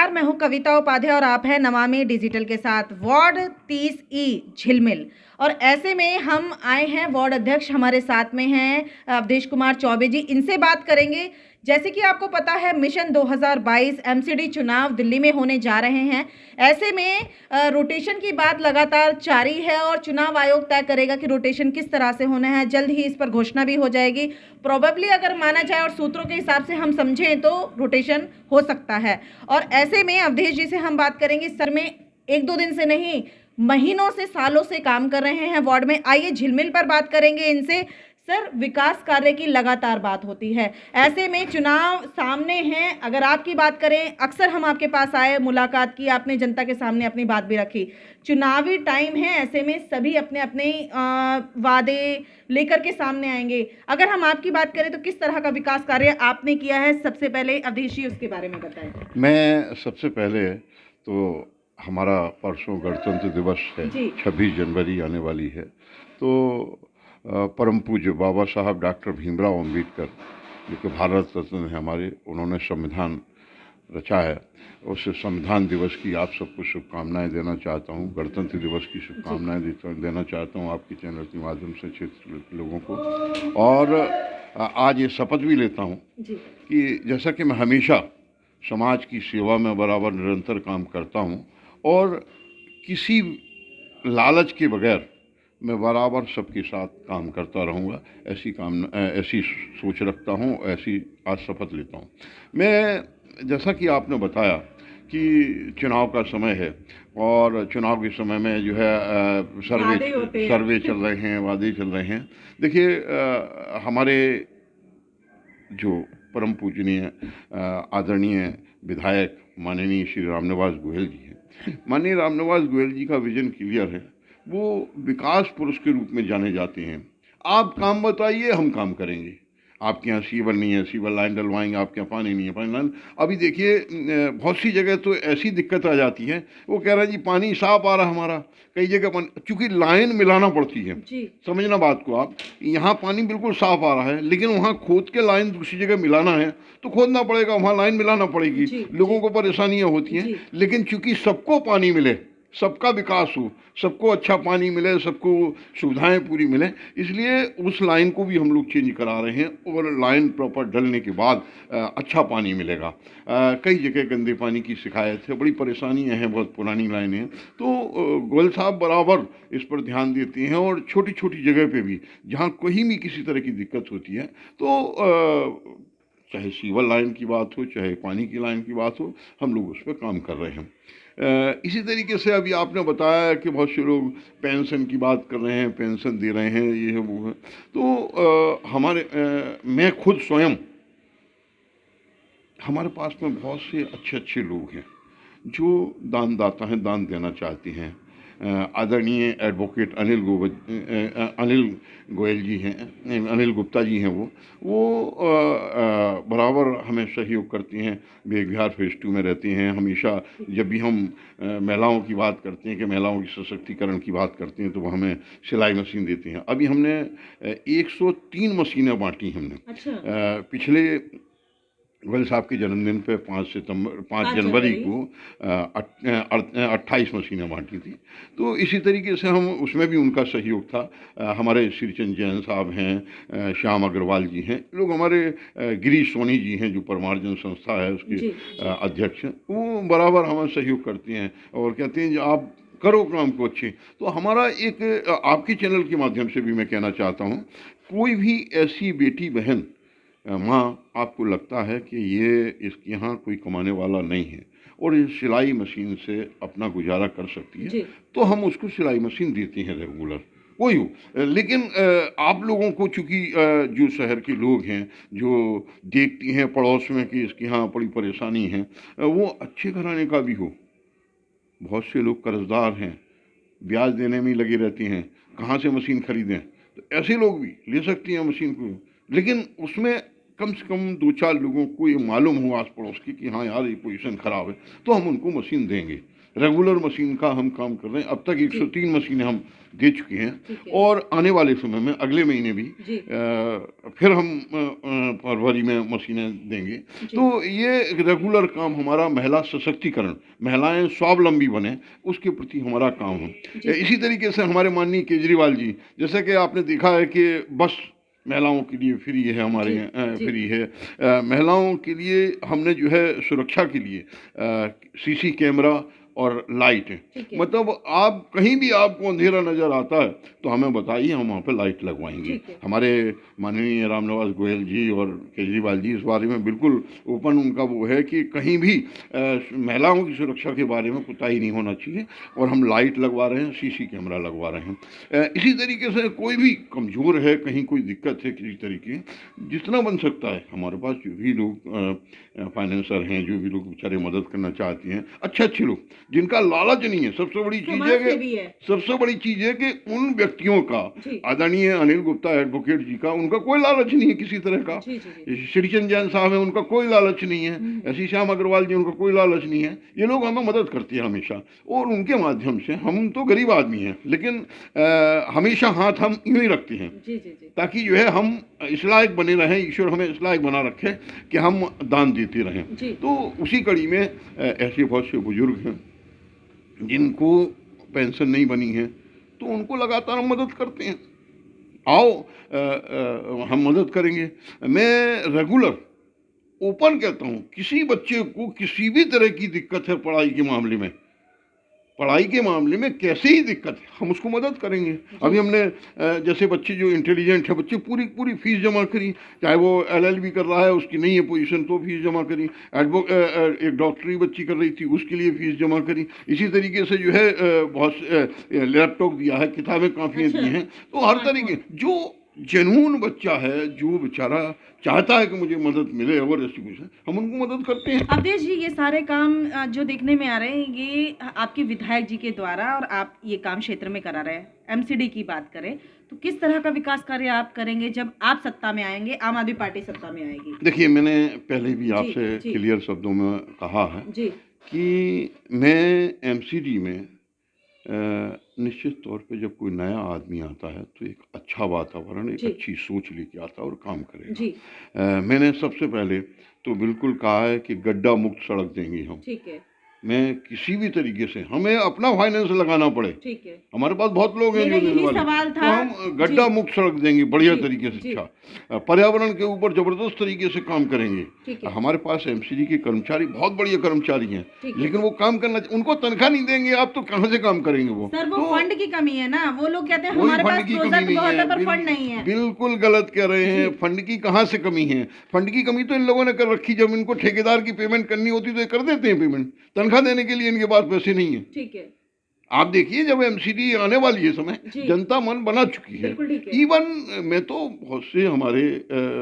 नमस्कार, मैं हूं कविता उपाध्याय और आप हैं नमामि डिजिटल के साथ। वार्ड 30 ई झिलमिल, और ऐसे में हम आए हैं, वार्ड अध्यक्ष हमारे साथ में हैं अवधेश कुमार चौबे जी। इनसे बात करेंगे। जैसे कि आपको पता है, मिशन 2022 एमसीडी चुनाव दिल्ली में होने जा रहे हैं। ऐसे में रोटेशन की बात लगातार जारी है और चुनाव आयोग तय करेगा कि रोटेशन किस तरह से होना है। जल्द ही इस पर घोषणा भी हो जाएगी। प्रोबेबली अगर माना जाए और सूत्रों के हिसाब से हम समझें तो रोटेशन हो सकता है। और ऐसे में अवधेश जी से हम बात करेंगे। सर में एक दो दिन से नहीं, महीनों से, सालों से काम कर रहे हैं वार्ड में। आइए झिलमिल पर बात करेंगे इनसे। सर, विकास कार्य की लगातार बात होती है, ऐसे में चुनाव सामने हैं। अगर आपकी बात करें, अक्सर हम आपके पास आए, मुलाकात की, आपने जनता के सामने अपनी बात भी रखी। चुनावी टाइम है, ऐसे में सभी अपने अपने वादे लेकर के सामने आएंगे। अगर हम आपकी बात करें तो किस तरह का विकास कार्य आपने किया है? सबसे पहले अवधेश जी उसके बारे में बताएं। मैं सबसे पहले तो हमारा परसों गणतंत्र दिवस है, 26 जनवरी आने वाली है। तो परम पूज्य बाबा साहब डॉक्टर भीमराव अम्बेडकर, जो कि भारत रत्न है हमारे, उन्होंने संविधान रचा है। उस संविधान दिवस की आप सबको शुभकामनाएं देना चाहता हूं। गणतंत्र दिवस की शुभकामनाएं देना चाहता हूं आपके चैनल के माध्यम से क्षेत्र के लोगों को। और आज ये शपथ भी लेता हूं कि जैसा कि मैं हमेशा समाज की सेवा में बराबर निरंतर काम करता हूं और किसी लालच के बगैर मैं बराबर सबके साथ काम करता रहूँगा, ऐसी सोच रखता हूँ, ऐसी आज शपथ लेता हूँ मैं। जैसा कि आपने बताया कि चुनाव का समय है और चुनाव के समय में जो है सर्वे चल रहे हैं, वादे चल रहे हैं। देखिए, हमारे जो परम पूजनीय आदरणीय विधायक माननीय श्री रामनिवास गोयल जी हैं, माननीय रामनिवास गोयल जी का विजन क्लियर है। वो विकास पुरुष के रूप में जाने जाते हैं। आप काम बताइए, हम काम करेंगे। आपके यहाँ सीवर नहीं है, सीवर लाइन डलवाएंगे। आपके यहाँ पानी नहीं है, पानी लाइन। अभी देखिए, बहुत सी जगह तो ऐसी दिक्कत आ जाती है, वो कह रहा है जी पानी साफ आ रहा हमारा, कई जगह पानी, चूंकि लाइन मिलाना पड़ती है। समझना बात को आप, यहाँ पानी बिल्कुल साफ आ रहा है, लेकिन वहाँ खोद के लाइन दूसरी जगह मिलाना है तो खोदना पड़ेगा, वहाँ लाइन मिलाना पड़ेगी। लोगों को परेशानियाँ होती हैं, लेकिन चूंकि सबको पानी मिले, सबका विकास हो, सबको अच्छा पानी मिले, सबको सुविधाएं पूरी मिले, इसलिए उस लाइन को भी हम लोग चेंज करा रहे हैं और लाइन प्रॉपर डलने के बाद अच्छा पानी मिलेगा। कई जगह गंदे पानी की शिकायत है, बड़ी परेशानियां हैं, बहुत पुरानी लाइनें हैं। तो गोयल साहब बराबर इस पर ध्यान देते हैं और छोटी छोटी जगह पे भी जहाँ कहीं भी किसी तरह की दिक्कत होती है तो चाहे सीवर लाइन की बात हो, चाहे पानी की लाइन की बात हो, हम लोग उस पर काम कर रहे हैं। इसी तरीके से अभी आपने बताया कि बहुत से लोग पेंशन की बात कर रहे हैं, पेंशन दे रहे हैं, ये है वो है। तो मैं खुद स्वयं, हमारे पास में बहुत से अच्छे अच्छे लोग हैं जो दानदाता हैं, दान देना चाहते हैं। आदरणीय एडवोकेट अनिल गोयल जी हैं, अनिल गुप्ता जी हैं। वो बराबर हमें सहयोग करती हैं। बेग बिहार फेज 2 में रहती हैं। हमेशा जब भी हम महिलाओं की बात करते हैं, कि महिलाओं की सशक्तिकरण की बात करते हैं, तो वो हमें सिलाई मशीन देती हैं। अभी हमने 103 मशीनें बांटी हमने। पिछले गोयल साहब के जन्मदिन पे 5 जनवरी को 28 मशीनें बांटी थी। तो इसी तरीके से हम उसमें भी उनका सहयोग था। हमारे श्रीचंद जैन साहब हैं, श्याम अग्रवाल जी हैं, लोग हमारे गिरीश सोनी जी हैं जो परमार्जन संस्था है उसके अध्यक्ष हैं, वो बराबर हमें सहयोग करते हैं और कहते हैं कि आप करो काम को अच्छे। तो हमारा एक आपके चैनल के माध्यम से भी मैं कहना चाहता हूँ, कोई भी ऐसी बेटी बहन माँ आपको लगता है कि ये इसके यहाँ कोई कमाने वाला नहीं है और इस सिलाई मशीन से अपना गुजारा कर सकती है, तो हम उसको सिलाई मशीन देते हैं रेगुलर, कोई हो। लेकिन आप लोगों को चूँकि जो शहर के लोग हैं, जो देखती हैं पड़ोस में कि इसके यहाँ बड़ी परेशानी है, वो अच्छे घराने का भी हो। बहुत से लोग कर्जदार हैं, ब्याज देने में लगे रहते हैं, कहाँ से मशीन खरीदें। तो ऐसे लोग भी ले सकती हैं मशीन को, लेकिन उसमें कम से कम 2-4 लोगों को ये मालूम हो आस पड़ोस की कि हाँ यार ये पोजीशन ख़राब है, तो हम उनको मशीन देंगे। रेगुलर मशीन का हम काम कर रहे हैं। अब तक 103 मशीनें हम दे चुके हैं ठीक है। और आने वाले समय में अगले महीने भी जी। फिर हम फरवरी में मशीनें देंगे। तो ये रेगुलर काम हमारा महिला सशक्तिकरण, महिलाएं स्वावलंबी बने, उसके प्रति हमारा काम है। इसी तरीके से हमारे माननीय केजरीवाल जी, जैसे कि आपने देखा है कि बस महिलाओं के लिए फ्री है, हमारे यहाँ फ्री है। महिलाओं के लिए हमने जो है सुरक्षा के लिए सीसी कैमरा और लाइट है। मतलब आप कहीं भी आपको अंधेरा नज़र आता है तो हमें बताइए, हम वहाँ पे लाइट लगवाएंगे। हमारे माननीय रामनिवास गोयल जी और केजरीवाल जी इस बारे में बिल्कुल ओपन उनका वो है कि कहीं भी महिलाओं की सुरक्षा के बारे में कोताही नहीं होना चाहिए, और हम लाइट लगवा रहे हैं, सीसी कैमरा लगवा रहे हैं। इसी तरीके से कोई भी कमज़ोर है, कहीं कोई दिक्कत है किसी तरीके, जितना बन सकता है हमारे पास जो भी लोग फाइनेंसर हैं, जो भी लोग बेचारे मदद करना चाहते हैं, अच्छे लोग जिनका लालच नहीं है। सबसे बड़ी चीज़ है कि उन व्यक्तियों का, आदरणीय अनिल गुप्ता एडवोकेट जी का, उनका कोई लालच नहीं है किसी तरह का। श्रीचंद जैन साहब है, उनका कोई लालच नहीं है। ऐसी श्याम अग्रवाल जी, उनका कोई लालच नहीं है। ये लोग हमें मदद करते हैं हमेशा, और उनके माध्यम से, हम तो गरीब आदमी हैं लेकिन हमेशा हाथ हम यूं ही रखते हैं ताकि जो है हम इस लायक बने रहें, ईश्वर हमें इस लायक बना रखे कि हम दान देते रहें। तो उसी कड़ी में ऐसे बहुत से बुजुर्ग हैं जिनको पेंशन नहीं बनी है, तो उनको लगातार हम मदद करते हैं। आओ हम मदद करेंगे। मैं रेगुलर ओपन कहता हूँ, किसी बच्चे को किसी भी तरह की दिक्कत है पढ़ाई के मामले में कैसे ही दिक्कत है, हम उसको मदद करेंगे। अभी हमने जैसे बच्चे जो इंटेलिजेंट है, बच्चे पूरी फीस जमा करी, चाहे वो LLB कर रहा है, उसकी नहीं है पोजीशन तो फीस जमा करी। एक डॉक्टरी बच्ची कर रही थी, उसके लिए फीस जमा करी। इसी तरीके से जो है बहुत लैपटॉप दिया है, किताबें काफ़ियाँ दी हैं। तो हर तरीके जो जेन्युइन बच्चा है, जो बेचारा चाहता है कि मुझे मदद मिले और ऐसी कुछ है, हम उनको मदद करते हैं। अवधेश जी, ये सारे काम जो देखने में आ रहे हैं, ये आपके विधायक जी के द्वारा, और आप ये काम क्षेत्र में करा रहे हैं। MCD की बात करें तो किस तरह का विकास कार्य आप करेंगे जब आप सत्ता में आएंगे, आम आदमी पार्टी सत्ता में आएगी? देखिए, मैंने पहले भी आपसे क्लियर शब्दों में कहा है कि मैं MCD में निश्चित तौर पे जब कोई नया आदमी आता है तो एक अच्छा वातावरण, एक अच्छी सोच लेके आता है और काम करेगा। मैंने सबसे पहले तो बिल्कुल कहा है कि गड्ढा मुक्त सड़क देंगे हम। ठीक है। मैं किसी भी तरीके से, हमें अपना फाइनेंस लगाना पड़े, ठीक है, हमारे पास बहुत लोग हैं जो देने वाले, तो हम गड्ढा मुक्त सड़क देंगे बढ़िया तरीके से। अच्छा, पर्यावरण के ऊपर जबरदस्त तरीके से काम करेंगे। हमारे पास MCD के कर्मचारी बहुत बढ़िया कर्मचारी हैं, लेकिन वो काम करना, उनको तनख्वाह नहीं देंगे आप तो कहाँ से काम करेंगे वो? सर, वो फंड की कमी है ना, वो लोग कहते हैं हमारे पास प्रोजेक्ट बहुत है पर फंड नहीं है। बिल्कुल गलत कह रहे हैं। फंड की कहाँ से कमी है? फंड की कमी तो इन लोगों ने कर रखी, जब इनको ठेकेदार की पेमेंट करनी होती तो ये कर देते हैं पेमेंट, तनख्वाह देने के लिए इनके पास पैसे नहीं है। ठीक है, आप देखिए जब MCD आने वाली है समय, जनता मन बना चुकी है। इवन मैं तो बहुत से हमारे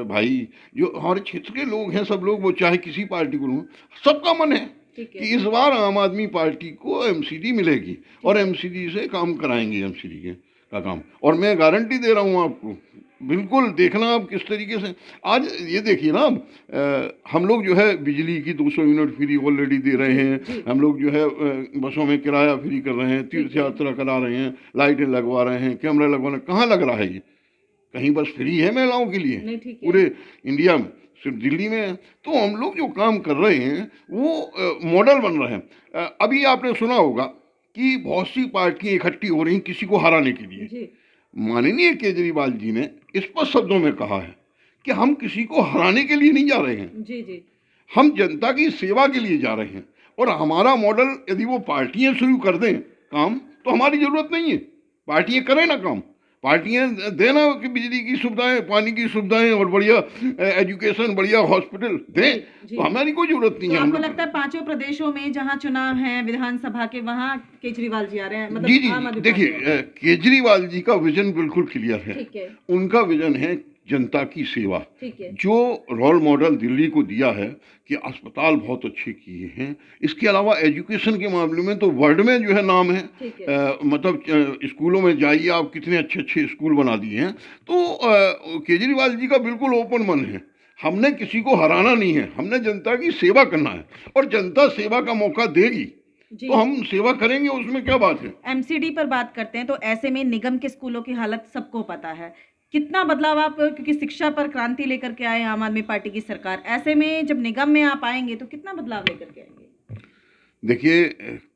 भाई जो हमारे क्षेत्र के लोग हैं, सब लोग, वो चाहे किसी पार्टी को, सबका मन है कि इस बार आम आदमी पार्टी को MCD मिलेगी और MCD से काम कराएंगे, MCD का काम। और मैं गारंटी दे रहा हूँ आपको, बिल्कुल देखना आप किस तरीके से। आज ये देखिए ना, हम लोग जो है बिजली की 200 यूनिट फ्री ऑलरेडी दे रहे हैं, हम लोग जो है बसों में किराया फ्री कर रहे हैं, तीर्थ यात्रा करा रहे हैं, लाइटें लगवा रहे हैं, कैमरा लगवा रहे हैं। कहाँ लग रहा है ये? कहीं बस फ्री है महिलाओं के लिए? पूरे इंडिया में सिर्फ दिल्ली में है। तो हम लोग जो काम कर रहे हैं वो मॉडल बन रहे हैं। अभी आपने सुना होगा कि बहुत सी पार्टियां इकट्ठी हो रही किसी को हराने के लिए। माननीय केजरीवाल जी ने स्पष्ट शब्दों में कहा है कि हम किसी को हराने के लिए नहीं जा रहे हैं, हम जनता की सेवा के लिए जा रहे हैं। और हमारा मॉडल, यदि वो पार्टियां शुरू कर दें काम तो हमारी जरूरत नहीं है, पार्टियां करें ना काम, पार्टियां देना कि बिजली की सुविधाएं, पानी की सुविधाएं और बढ़िया एजुकेशन, बढ़िया हॉस्पिटल दें, तो हमारी कोई जरूरत नहीं है। आपको लगता है 5 प्रदेशों में जहां चुनाव हैं विधानसभा के, वहां केजरीवाल जी आ रहे हैं? मतलब जी, देखिए केजरीवाल जी का विजन बिल्कुल क्लियर है। उनका विजन है जनता की सेवा। जो रोल मॉडल दिल्ली को दिया है कि अस्पताल बहुत अच्छे किए हैं, इसके अलावा एजुकेशन के मामले में तो वर्ल्ड में जो है नाम है। मतलब स्कूलों में जाइए आप, कितने अच्छे अच्छे स्कूल बना दिए हैं। तो केजरीवाल जी का बिल्कुल ओपन मन है, हमने किसी को हराना नहीं है, हमने जनता की सेवा करना है और जनता सेवा का मौका देगी। तो हम सेवा करेंगे, उसमें क्या बात है। एमसीडी पर बात करते हैं तो ऐसे में निगम के स्कूलों की हालत सबको पता है। कितना बदलाव आप, क्योंकि शिक्षा पर क्रांति लेकर के आए आम आदमी पार्टी की सरकार, ऐसे में जब निगम में आप आएंगे तो कितना बदलाव लेकर के आएंगे? देखिए,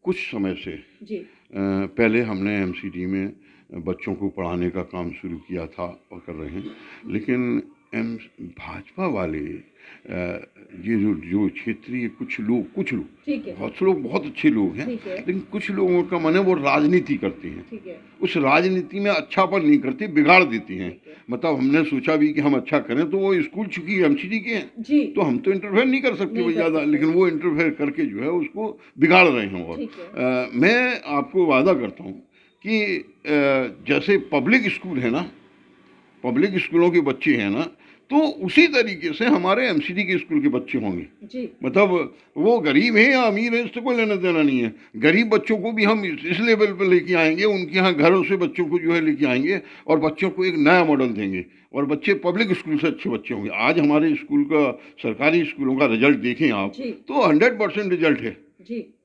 कुछ समय से जी। पहले हमने एमसीडी में बच्चों को पढ़ाने का काम शुरू किया था और कर रहे हैं, लेकिन भाजपा वाले ये जो क्षेत्रीय कुछ लोग ठीक है, बहुत से लोग बहुत अच्छे लोग हैं, ठीक है, लेकिन कुछ लोगों का मन है वो राजनीति करते हैं। ठीक है, उस राजनीति में अच्छापन नहीं करते, बिगाड़ देती हैं। ठीक है। मतलब हमने सोचा भी कि हम अच्छा करें, तो वो स्कूल चूंकि एमसीडी के हैं जी। तो हम तो इंटरफेयर नहीं कर सकते नहीं वो कर ज़्यादा, सकते। लेकिन वो इंटरफेयर करके जो है उसको बिगाड़ रहे हैं। और ठीक है। मैं आपको वादा करता हूँ कि जैसे पब्लिक स्कूल है ना, पब्लिक स्कूलों के बच्चे हैं ना, तो उसी तरीके से हमारे एमसीडी के स्कूल के बच्चे होंगे। जी। मतलब वो गरीब है या अमीर है इससे कोई लेना देना नहीं है। गरीब बच्चों को भी हम इस लेवल पर लेके आएंगे, उनके यहाँ घरों से बच्चों को जो है लेके आएंगे और बच्चों को एक नया मॉडल देंगे और बच्चे पब्लिक स्कूल से अच्छे बच्चे होंगे। आज हमारे स्कूल का, सरकारी स्कूलों का रिजल्ट देखें आप तो 100% रिजल्ट है,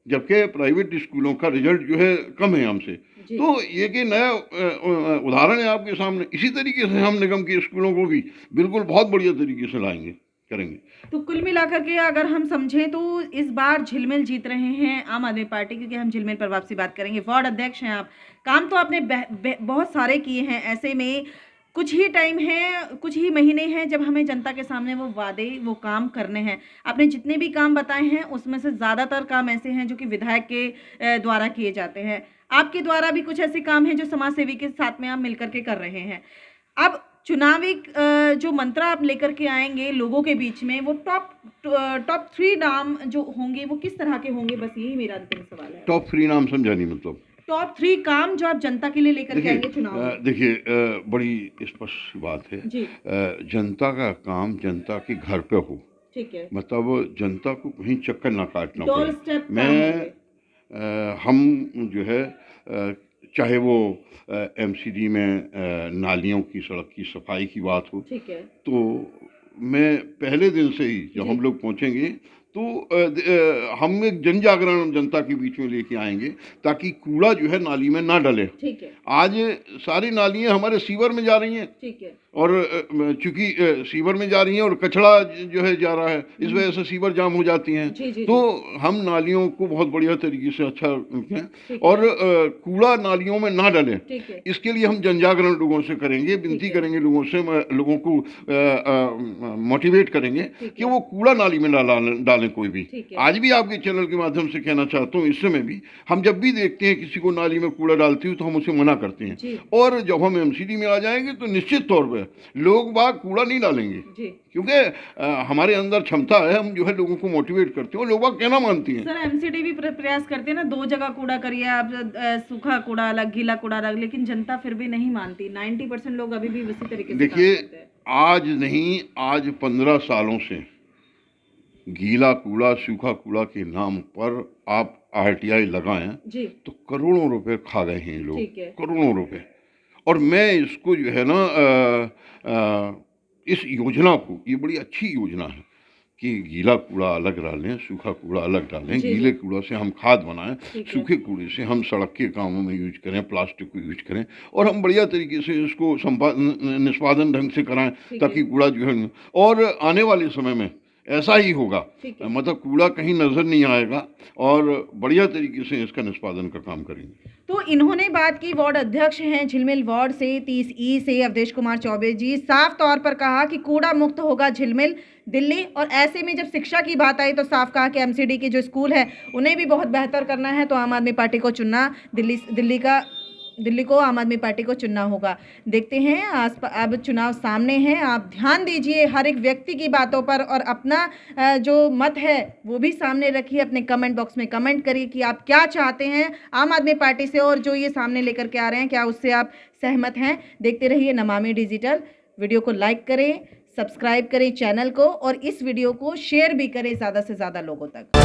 जबकि प्राइवेट स्कूलों का रिजल्ट जो है कम है हमसे। तो ये कि नया उदाहरण है आपके सामने। इसी तरीके से हम निगम के स्कूलों को भी बिल्कुल बहुत बढ़िया तरीके से लाएंगे, करेंगे। तो कुल मिलाकर के अगर हम समझें तो इस बार झिलमिल जीत रहे हैं आम आदमी पार्टी, क्योंकि हम झिलमिल पर वापसी बात करेंगे। वार्ड अध्यक्ष हैं आप, काम तो आपने बहुत सारे किए हैं। ऐसे में कुछ ही टाइम है, कुछ ही महीने हैं जब हमें जनता के सामने वो वादे, वो काम करने हैं। आपने जितने भी काम बताए हैं उसमें से ज़्यादातर काम ऐसे हैं जो कि विधायक के द्वारा किए जाते हैं। आपके द्वारा भी कुछ ऐसे काम हैं जो समाज सेवी के साथ में आप मिलकर के कर रहे हैं। अब चुनावी जो मंत्र आप लेकर के आएंगे लोगों के बीच में, वो टॉप 3 नाम जो होंगे वो किस तरह के होंगे? बस यही मेरा अंतिम सवाल है। टॉप 3 नाम समझा नहीं, मतलब टॉप 3 काम जो आप जनता के लिए लेकर के आएंगे चुनाव में। देखिए, बड़ी स्पष्ट बात है जी। जनता का काम जनता के घर पे हो, ठीक है, मतलब जनता को कहीं चक्कर ना काटना पड़े। हम जो है चाहे वो एमसीडी में नालियों की, सड़क की सफाई की बात हो, ठीक है, तो मैं पहले दिन से ही जब हम लोग पहुंचेंगे तो हम एक जन जागरण जनता के बीच में लेके आएंगे ताकि कूड़ा जो है नाली में ना डले। ठीक है। आज सारी नालियां हमारे सीवर में जा रही हैं, ठीक है, और चूंकि सीवर में जा रही हैं और कचरा जो है जा रहा है, इस वजह से सीवर जाम हो जाती हैं। तो हम नालियों को बहुत बढ़िया तरीके से अच्छा रखें और कूड़ा नालियों में ना डले, इसके लिए हम जन जागरण लोगों से करेंगे, विनती करेंगे लोगों से, लोगों को मोटिवेट करेंगे कि वो कूड़ा नाली में ना डालें कोई भी। आज भी आपके चैनल के माध्यम से कहना चाहता हूँ, इस समय भी हम जब भी देखते हैं किसी को नाली में कूड़ा डालती हुई तो हम उसे मना करते हैं, और जब हम एमसीडी में आ जाएंगे तो निश्चित तौर पर लोग बाग कूड़ा नहीं डालेंगे, क्योंकि हमारे अंदर क्षमता है, हम जो है लोगों को मोटिवेट करते हैं और लोग बाग कहना मानती हैं। सर, एमसीडी भी प्रयास करते हैं ना, 2 जगह कूड़ा करिए आप, सूखा कूड़ा अलग, गीला कूड़ा अलग, लेकिन जनता फिर भी नहीं मानती। 90% लोग अभी भी उसी तरीके से देखिए, आज नहीं, आज 15 सालों से गीला कूड़ा, सूखा कूड़ा के नाम पर आप RTI लगाएं तो करोड़ों रुपए खा गए हैं लोग, करोड़ों रुपए। और मैं इसको जो है ना, इस योजना को, ये बड़ी अच्छी योजना है कि गीला कूड़ा अलग डालें, सूखा कूड़ा अलग डालें। गीले कूड़ा से हम खाद बनाएं, सूखे कूड़े से हम सड़क के कामों में यूज करें, प्लास्टिक को यूज करें, और हम बढ़िया तरीके से इसको निष्पादन ढंग से कराएं ताकि कूड़ा जो है, और आने वाले समय में ऐसा ही होगा, मतलब कूड़ा कहीं नजर नहीं आएगा और बढ़िया तरीके से इसका निष्पादन का काम करेंगे। तो इन्होंने बात की, वार्ड अध्यक्ष हैं झिलमिल वार्ड से 30E से अवधेश कुमार चौबे जी, साफ तौर पर कहा कि कूड़ा मुक्त होगा झिलमिल, दिल्ली। और ऐसे में जब शिक्षा की बात आई तो साफ कहा कि एमसीडी के जो स्कूल है उन्हें भी बहुत बेहतर करना है, तो आम आदमी पार्टी को चुनना, दिल्ली को आम आदमी पार्टी को चुनना होगा। देखते हैं, अब चुनाव सामने हैं, आप ध्यान दीजिए हर एक व्यक्ति की बातों पर और अपना जो मत है वो भी सामने रखिए। अपने कमेंट बॉक्स में कमेंट करिए कि आप क्या चाहते हैं आम आदमी पार्टी से, और जो ये सामने लेकर के आ रहे हैं क्या उससे आप सहमत हैं। देखते रहिए नमामि डिजिटल। वीडियो को लाइक करें, सब्सक्राइब करें चैनल को, और इस वीडियो को शेयर भी करें ज़्यादा से ज़्यादा लोगों तक।